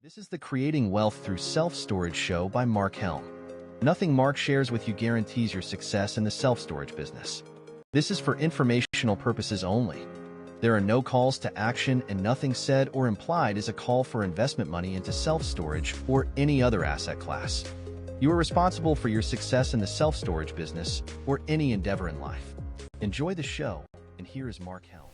This is the Creating Wealth Through Self-Storage show by Mark Helm. Nothing Mark shares with you guarantees your success in the self-storage business. This is for informational purposes only. There are no calls to action, and nothing said or implied is a call for investment money into self-storage or any other asset class. You are responsible for your success in the self-storage business or any endeavor in life. Enjoy the show, and here is Mark Helm.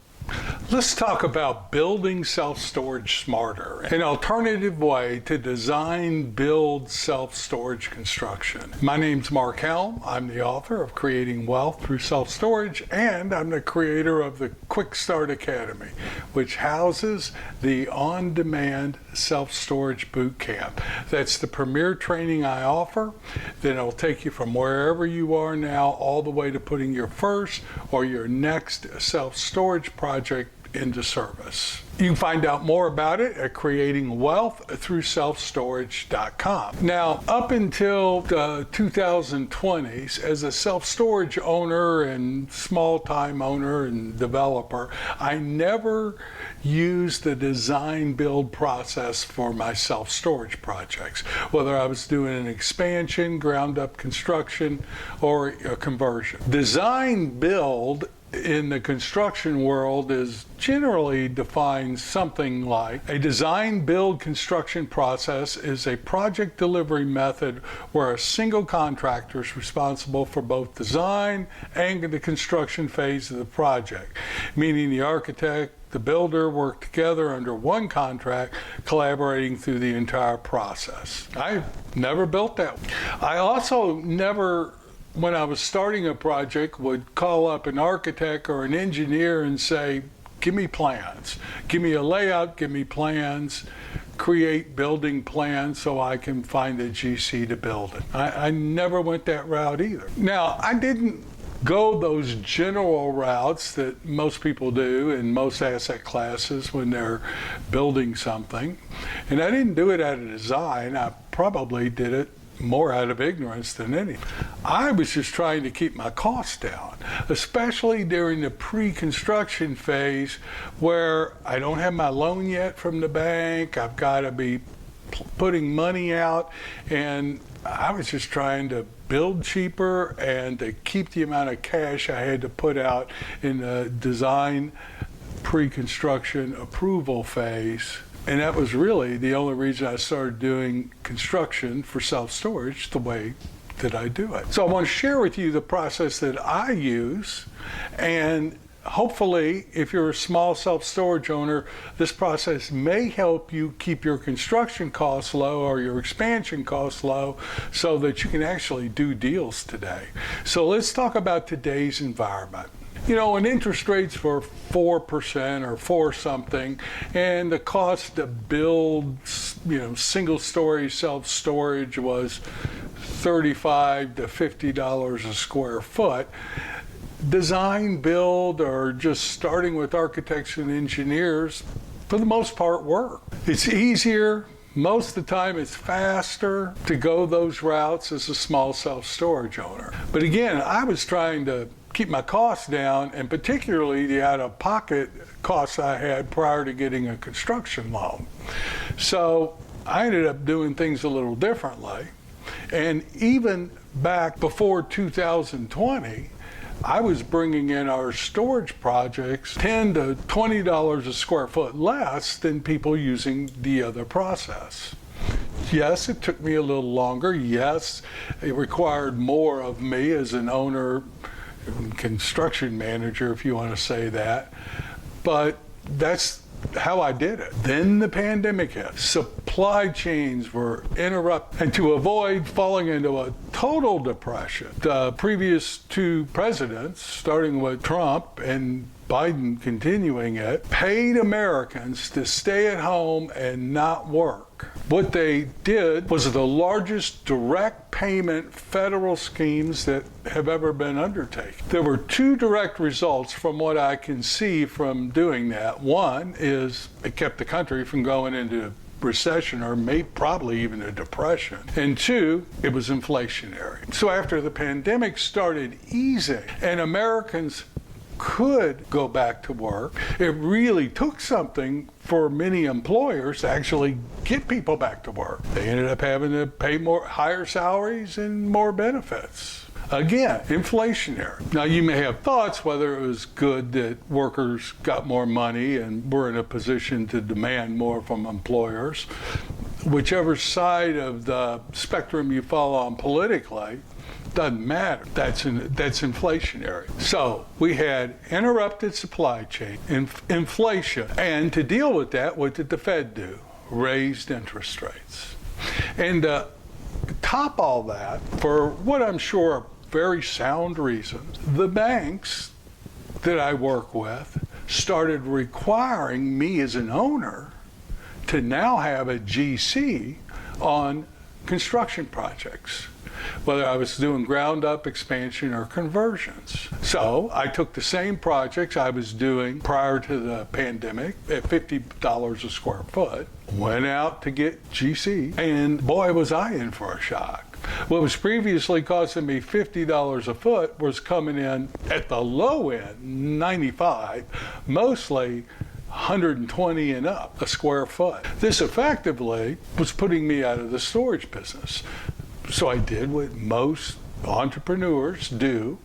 Let's talk about building self-storage smarter, an alternative way to design, build self-storage construction. My name's Mark Helm. I'm the author of Creating Wealth Through Self-Storage, and I'm the creator of the Quickstart Academy, which houses the on-demand self-storage boot camp. That's the premier training I offer. Then it'll take you from wherever you are now all the way to putting your first or your next self-storage project into service. You can find out more about it at creatingwealththroughselfstorage.com. Now, up until the 2020s, as a self-storage owner and small-time owner and developer, I never used the design build process for my self-storage projects, whether I was doing an expansion, ground-up construction, or a conversion. Design build in the construction world is generally defined something like a design build construction process is a project delivery method where a single contractor is responsible for both design and the construction phase of the project, meaning the architect, the builder work together under one contract, collaborating through the entire process. I never built that. I also never, when I was starting a project, would call up an architect or an engineer and say, give me plans, give me a layout, give me plans, create building plans so I can find a GC to build it. I never went that route either. Now, I didn't go those general routes that most people do in most asset classes when they're building something. And I didn't do it out of design. I probably did it more out of ignorance than anything. I was just trying to keep my costs down, especially during the pre-construction phase where I don't have my loan yet from the bank. I've got to be putting money out, and I was just trying to build cheaper and to keep the amount of cash I had to put out in the design pre-construction approval phase. And that was really the only reason I started doing construction for self-storage the way that I do it. So I want to share with you the process that I use, and hopefully, if you're a small self-storage owner, this process may help you keep your construction costs low or your expansion costs low so that you can actually do deals today. So let's talk about today's environment. You know, when interest rates were 4% or 4 something, and the cost to build, single-story self-storage was $35 to $50 a square foot, design build or just starting with architects and engineers, for the most part, work. It's easier. Most of the time, it's faster to go those routes as a small self-storage owner. But again, I was trying to keep my costs down, and particularly the out-of-pocket costs I had prior to getting a construction loan. So I ended up doing things a little differently. And even back before 2020, I was bringing in our storage projects $10 to $20 a square foot less than people using the other process. Yes, it took me a little longer. Yes, it required more of me as an owner, construction manager, if you want to say that, but that's how I did it. Then the pandemic hit. Supply chains were interrupted, and to avoid falling into a total depression, the previous 2 presidents, starting with Trump and Biden continuing it, paid Americans to stay at home and not work. What they did was the largest direct payment federal schemes that have ever been undertaken. There were 2 direct results from what I can see from doing that. One is it kept the country from going into recession or probably even a depression. And 2, it was inflationary. So after the pandemic started easing and Americans could go back to work. It really took something for many employers to actually get people back to work. They ended up having to pay higher salaries and more benefits. Again, inflationary. Now, you may have thoughts whether it was good that workers got more money and were in a position to demand more from employers. Whichever side of the spectrum you fall on politically, doesn't matter. That's inflationary. So we had interrupted supply chain, inflation, and to deal with that, what did the Fed do? Raised interest rates. And top all that, for what I'm sure are very sound reasons, the banks that I work with started requiring me as an owner to now have a GC on construction projects, whether I was doing ground up expansion or conversions. So I took the same projects I was doing prior to the pandemic at $50 a square foot, went out to get GC, and boy, was I in for a shock. What was previously costing me $50 a foot was coming in at the low end, 95, mostly 120 and up a square foot. This effectively was putting me out of the storage business. So I did what most entrepreneurs do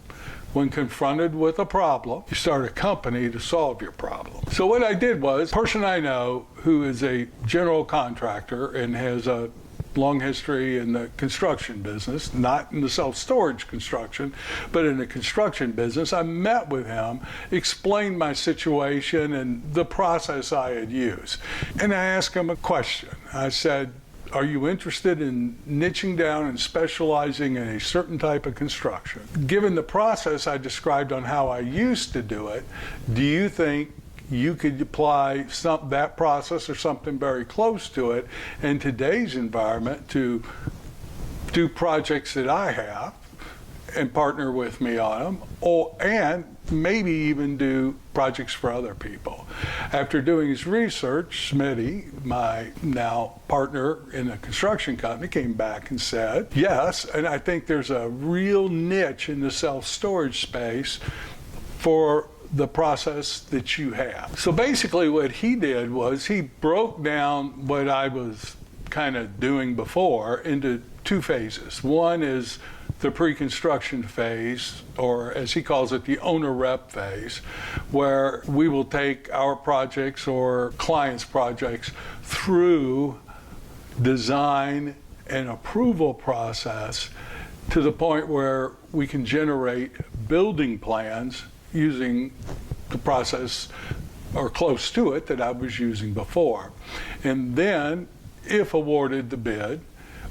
when confronted with a problem. You start a company to solve your problem. So what I did was, a person I know who is a general contractor and has a long history in the construction business, not in the self-storage construction, but in the construction business. I met with him, explained my situation and the process I had used. And I asked him a question. I said, are you interested in niching down and specializing in a certain type of construction? Given the process I described on how I used to do it, do you think you could apply that process or something very close to it in today's environment to do projects that I have and partner with me on them, and maybe even do projects for other people? After doing his research, Smitty, my now partner in the construction company, came back and said, yes, and I think there's a real niche in the self-storage space for the process that you have. So basically what he did was he broke down what I was kind of doing before into two phases. One is the pre-construction phase, or as he calls it, the owner rep phase, where we will take our projects or clients' projects through design and approval process to the point where we can generate building plans using the process or close to it that I was using before. And then, if awarded the bid,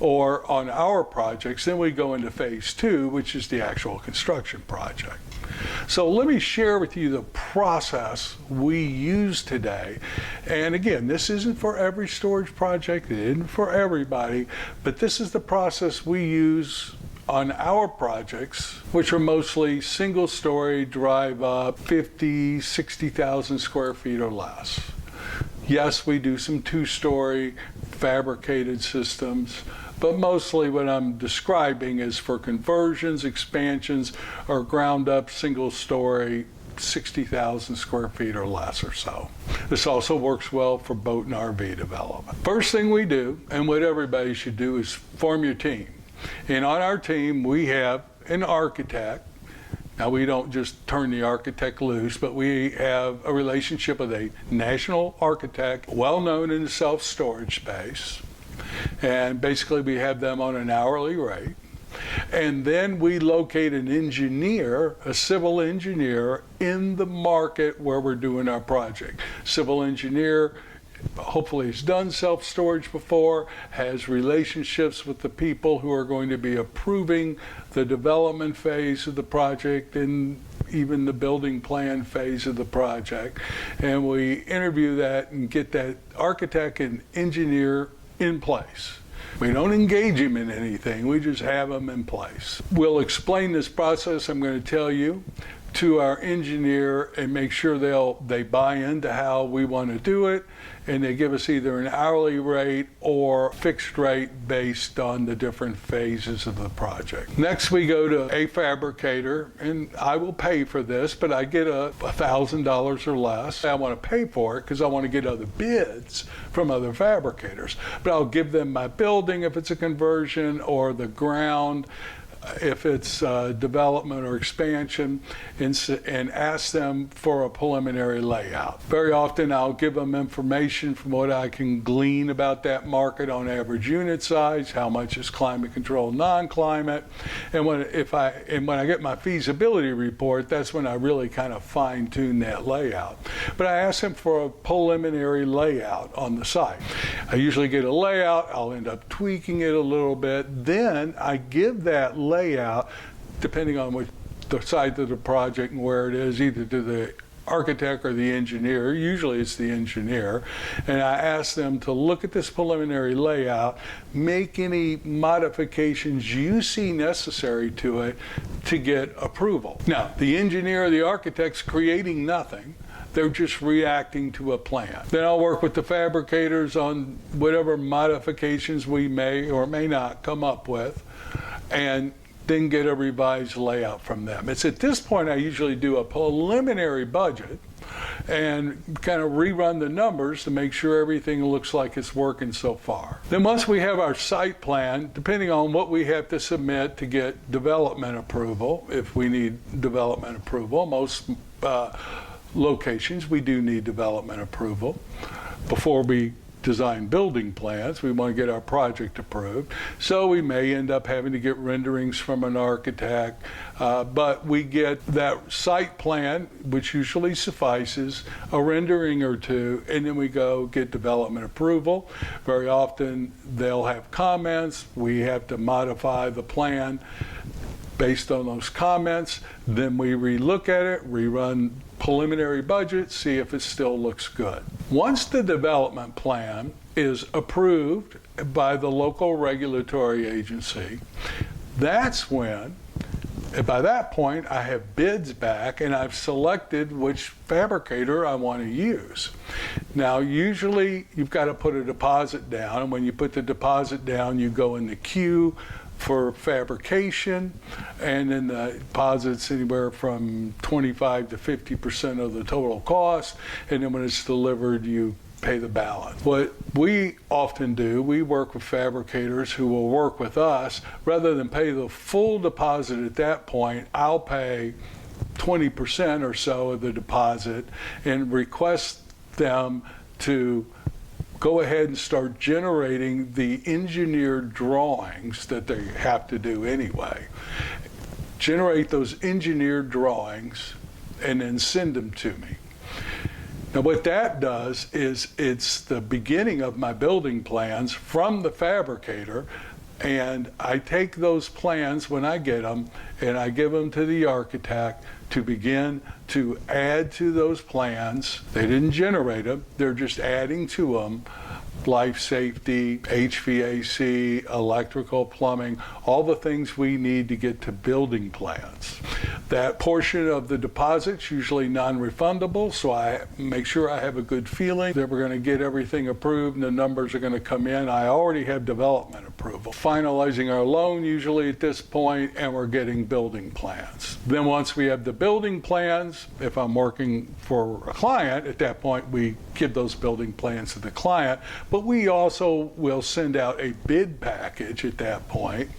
or on our projects, then we go into phase two, which is the actual construction project. So let me share with you the process we use today. And again, this isn't for every storage project, it isn't for everybody, but this is the process we use on our projects, which are mostly single-story, drive-up, 50, 60,000 square feet or less. Yes, we do some two-story fabricated systems, but mostly what I'm describing is for conversions, expansions, or ground-up single-story, 60,000 square feet or less or so. This also works well for boat and RV development. First thing we do, and what everybody should do, is form your team. And on our team, we have an architect. Now, we don't just turn the architect loose, but we have a relationship with a national architect, well-known in the self-storage space. And basically, we have them on an hourly rate. And then we locate an engineer, a civil engineer, in the market where we're doing our project. Civil engineer hopefully has done self-storage before, has relationships with the people who are going to be approving the development phase of the project and even the building plan phase of the project. And we interview that and get that architect and engineer in place. We don't engage him in anything, we just have him in place. We'll explain this process I'm going to tell you to our engineer and make sure they buy into how we want to do it, and they give us either an hourly rate or fixed rate based on the different phases of the project. Next, we go to a fabricator, and I will pay for this, but I get $1,000 or less. I want to pay for it because I want to get other bids from other fabricators, but I'll give them my building if it's a conversion, or the ground if it's development or expansion, and ask them for a preliminary layout. Very often I'll give them information from what I can glean about that market on average unit size, how much is climate controlled, non-climate, and when I get my feasibility report, that's when I really kind of fine tune that layout. But I ask them for a preliminary layout on the site. I usually get a layout, I'll end up tweaking it a little bit, then I give that layout, depending on the site of the project and where it is, either to the architect or the engineer. Usually it's the engineer, and I ask them to look at this preliminary layout, make any modifications you see necessary to it to get approval. Now, the engineer or the architect's creating nothing. They're just reacting to a plan. Then I'll work with the fabricators on whatever modifications we may or may not come up with, and then get a revised layout from them. It's at this point I usually do a preliminary budget and kind of rerun the numbers to make sure everything looks like it's working so far. Then once we have our site plan, depending on what we have to submit to get development approval, if we need development approval, most locations we do need development approval before we design building plans. We want to get our project approved, so we may end up having to get renderings from an architect, but we get that site plan, which usually suffices, a rendering or two, and then we go get development approval. Very often they'll have comments. We have to modify the plan based on those comments. Then we relook at it, rerun preliminary budget, see if it still looks good. Once the development plan is approved by the local regulatory agency, that's when, by that point, I have bids back and I've selected which fabricator I want to use. Now, usually you've got to put a deposit down, and when you put the deposit down, you go in the queue for fabrication, and then the deposit's anywhere from 25 to 50% of the total cost, and then when it's delivered, you pay the balance. What we often do, we work with fabricators who will work with us. Rather than pay the full deposit at that point, I'll pay 20% or so of the deposit and request them to go ahead and start generating the engineered drawings that they have to do anyway. Generate those engineered drawings and then send them to me. Now what that does is it's the beginning of my building plans from the fabricator, and I take those plans when I get them and I give them to the architect to begin to add to those plans. They didn't generate them, they're just adding to them life safety, HVAC, electrical, plumbing, all the things we need to get to building plans. That portion of the deposit's usually non-refundable, so I make sure I have a good feeling that we're going to get everything approved and the numbers are going to come in. I already have development approval. Finalizing our loan usually at this point, and we're getting building plans. Then once we have the building plans, if I'm working for a client, at that point we give those building plans to the client, but we also will send out a bid package at that point,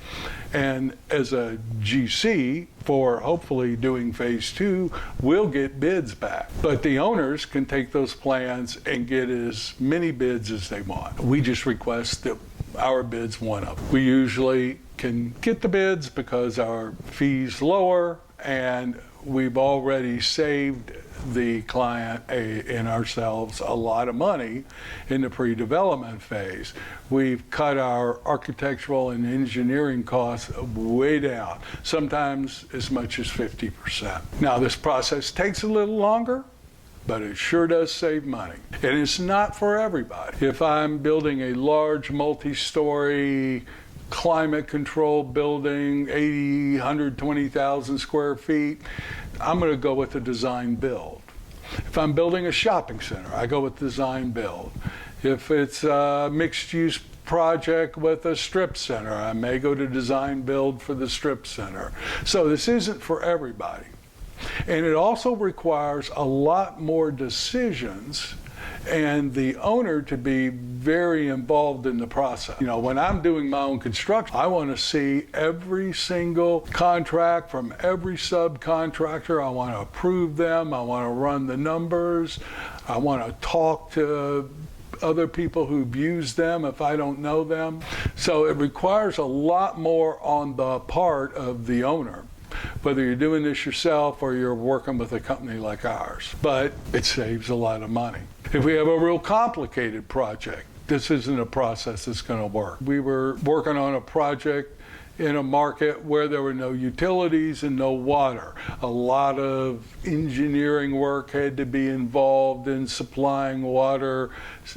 and as a GC for hopefully doing phase 2, we'll get bids back. But the owners can take those plans and get as many bids as they want. We just request that our bids one up. We usually can get the bids because our fee's lower, and we've already saved the client and ourselves a lot of money in the pre-development phase. We've cut our architectural and engineering costs way down, sometimes as much as 50%. Now, this process takes a little longer, but it sure does save money. And it's not for everybody. If I'm building a large multi-story climate controlled building, 80, 120,000 square feet, I'm going to go with the design build. If I'm building a shopping center, I go with design build. If it's a mixed use project with a strip center, I may go to design build for the strip center. So this isn't for everybody. And it also requires a lot more decisions and the owner to be very involved in the process. You know, when I'm doing my own construction, I want to see every single contract from every subcontractor. I want to approve them. I want to run the numbers. I want to talk to other people who've used them if I don't know them. So it requires a lot more on the part of the owner, whether you're doing this yourself or you're working with a company like ours. But it saves a lot of money. If we have a real complicated project, this isn't a process that's going to work. We were working on a project in a market where there were no utilities and no water. A lot of engineering work had to be involved in supplying water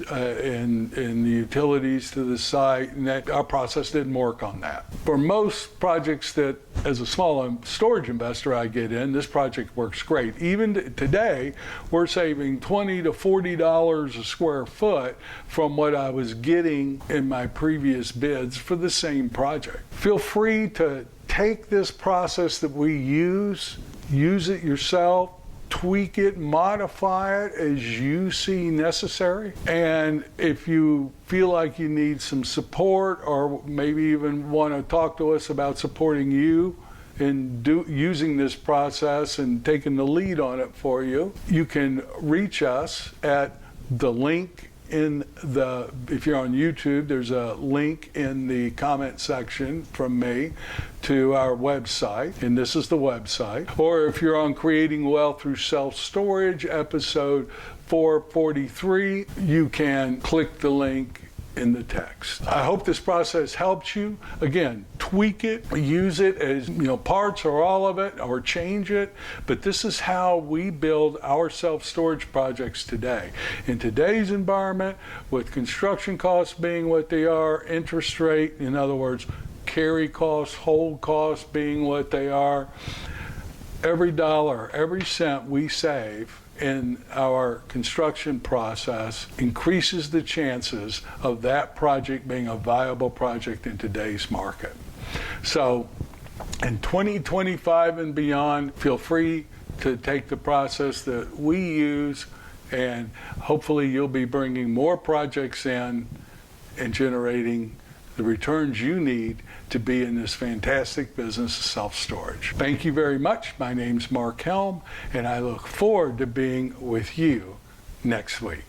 and the utilities to the site, and our process didn't work on that. For most projects that, as a small storage investor, I get in, this project works great. Even today, we're saving $20 to $40 a square foot from what I was getting in my previous bids for the same project. Feel free to take this process that we use it yourself, tweak it, modify it as you see necessary. And if you feel like you need some support or maybe even want to talk to us about supporting you in using this process and taking the lead on it for you, you can reach us at the link if you're on YouTube, there's a link in the comment section from me to our website, and this is the website. Or if you're on Creating Wealth Through Self-Storage, episode 443, you can click the link in the text. I hope this process helps you. Again, tweak it, use it as parts or all of it, or change it. But this is how we build our self-storage projects today. In today's environment, with construction costs being what they are, interest rate, in other words, carry costs, hold costs being what they are, every dollar, every cent we save in our construction process increases the chances of that project being a viable project in today's market. So in 2025 and beyond, feel free to take the process that we use, and hopefully you'll be bringing more projects in and generating the returns you need to be in this fantastic business of self-storage. Thank you very much. My name's Mark Helm, and I look forward to being with you next week.